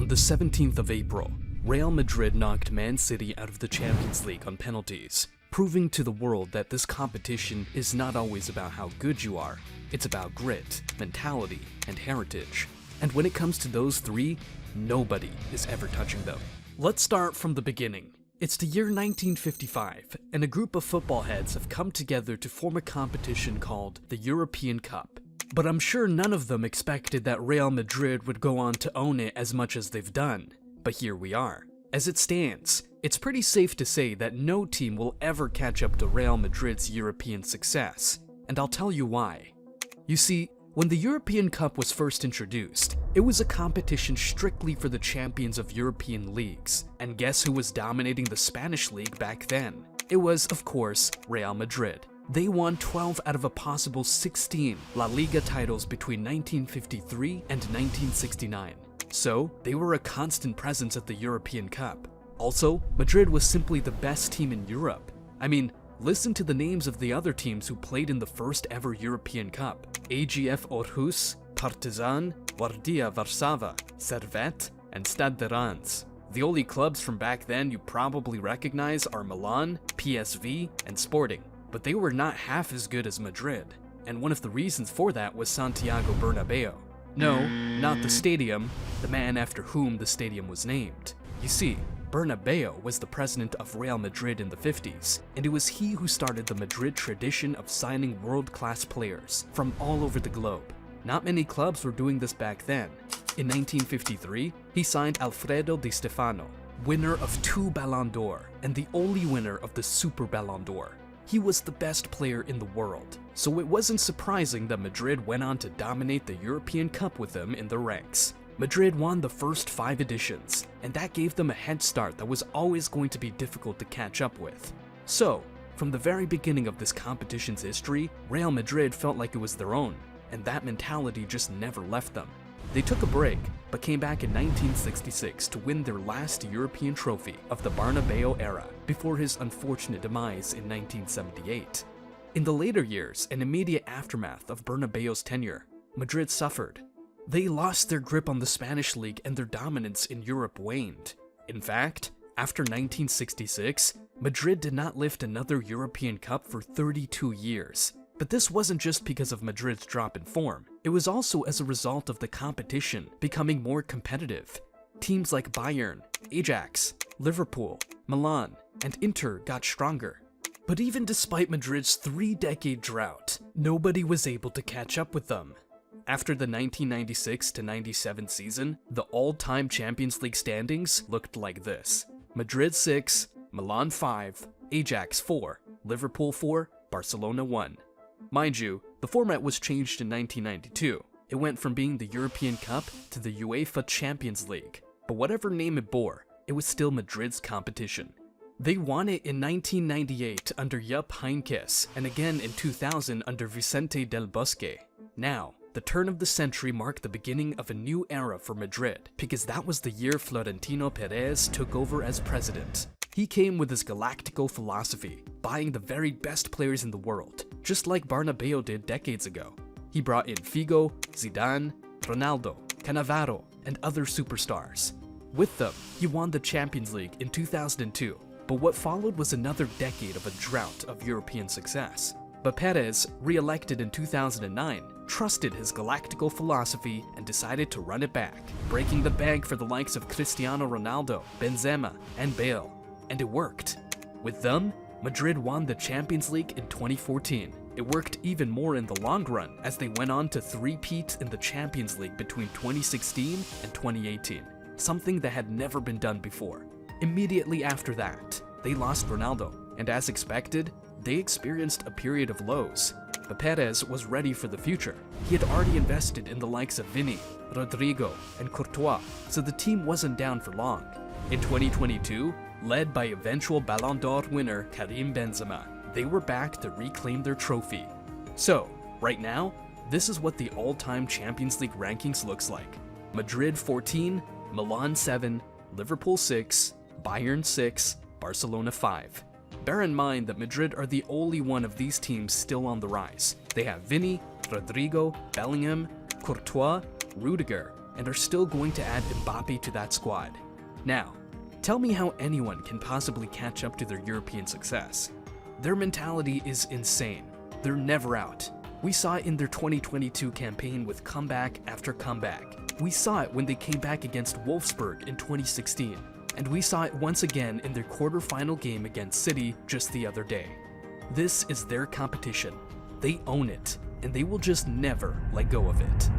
On the 17th of April, Real Madrid knocked Man City out of the Champions League on penalties, proving to the world that this competition is not always about how good you are, it's about grit, mentality, and heritage. And when it comes to those three, nobody is ever touching them. Let's start from the beginning. It's the year 1955, and a group of football heads have come together to form a competition called the European Cup. But I'm sure none of them expected that Real Madrid would go on to own it as much as they've done. But here we are. As it stands, it's pretty safe to say that no team will ever catch up to Real Madrid's European success, and I'll tell you why. You see, when the European Cup was first introduced, it was a competition strictly for the champions of European leagues, and guess who was dominating the Spanish league back then? It was, of course, Real Madrid. They won 12 out of a possible 16 La Liga titles between 1953 and 1969. So, they were a constant presence at the European Cup. Also, Madrid was simply the best team in Europe. I mean, listen to the names of the other teams who played in the first ever European Cup. AGF Aarhus, Partizan, Guardia Warszawa, Servette, and Stade de Reims. The only clubs from back then you probably recognize are Milan, PSV, and Sporting. But they were not half as good as Madrid, and one of the reasons for that was Santiago Bernabeu. No, not the stadium, the man after whom the stadium was named. You see, Bernabeu was the president of Real Madrid in the 50s, and it was he who started the Madrid tradition of signing world-class players from all over the globe. Not many clubs were doing this back then. In 1953, he signed Alfredo Di Stefano, winner of 2 Ballon d'Or, and the only winner of the Super Ballon d'Or. He was the best player in the world, so it wasn't surprising that Madrid went on to dominate the European Cup with them in the ranks. Madrid won the first 5 editions, and that gave them a head start that was always going to be difficult to catch up with. So, from the very beginning of this competition's history, Real Madrid felt like it was their own, and that mentality just never left them. They took a break, but came back in 1966 to win their last European trophy of the Bernabeu era before his unfortunate demise in 1978. In the later years and immediate aftermath of Bernabeu's tenure, Madrid suffered. They lost their grip on the Spanish league and their dominance in Europe waned. In fact, after 1966, Madrid did not lift another European Cup for 32 years. But this wasn't just because of Madrid's drop in form, it was also as a result of the competition becoming more competitive. Teams like Bayern, Ajax, Liverpool, Milan, and Inter got stronger. But even despite Madrid's 3-decade drought, nobody was able to catch up with them. After the 1996-97 season, the all-time Champions League standings looked like this: Madrid 6, Milan 5, Ajax 4, Liverpool 4, Barcelona 1. Mind you, the format was changed in 1992. It went from being the European Cup to the UEFA Champions League. But whatever name it bore, it was still Madrid's competition. They won it in 1998 under Jupp Heynckes, and again in 2000 under Vicente del Bosque. Now, the turn of the century marked the beginning of a new era for Madrid, because that was the year Florentino Perez took over as president. He came with his Galactico philosophy, buying the very best players in the world, just like Bernabeu did decades ago. He brought in Figo, Zidane, Ronaldo, Cannavaro, and other superstars. With them, he won the Champions League in 2002, but what followed was another decade of a drought of European success. But Perez, re-elected in 2009, trusted his Galactico philosophy and decided to run it back, breaking the bank for the likes of Cristiano Ronaldo, Benzema, and Bale. And it worked. With them, Madrid won the Champions League in 2014. It worked even more in the long run as they went on to three-peat in the Champions League between 2016 and 2018, something that had never been done before. Immediately after that, they lost Ronaldo, and as expected, they experienced a period of lows. But Perez was ready for the future. He had already invested in the likes of Vini, Rodrigo, and Courtois, so the team wasn't down for long. In 2022, led by eventual Ballon d'Or winner Karim Benzema, they were back to reclaim their trophy. So, right now, this is what the all-time Champions League rankings looks like. Madrid 14, Milan 7, Liverpool 6, Bayern 6, Barcelona 5. Bear in mind that Madrid are the only one of these teams still on the rise. They have Vini, Rodrigo, Bellingham, Courtois, Rudiger, and are still going to add Mbappe to that squad. Now, tell me how anyone can possibly catch up to their European success. Their mentality is insane. They're never out. We saw it in their 2022 campaign with comeback after comeback. We saw it when they came back against Wolfsburg in 2016. And we saw it once again in their quarterfinal game against City just the other day. This is their competition. They own it, and they will just never let go of it.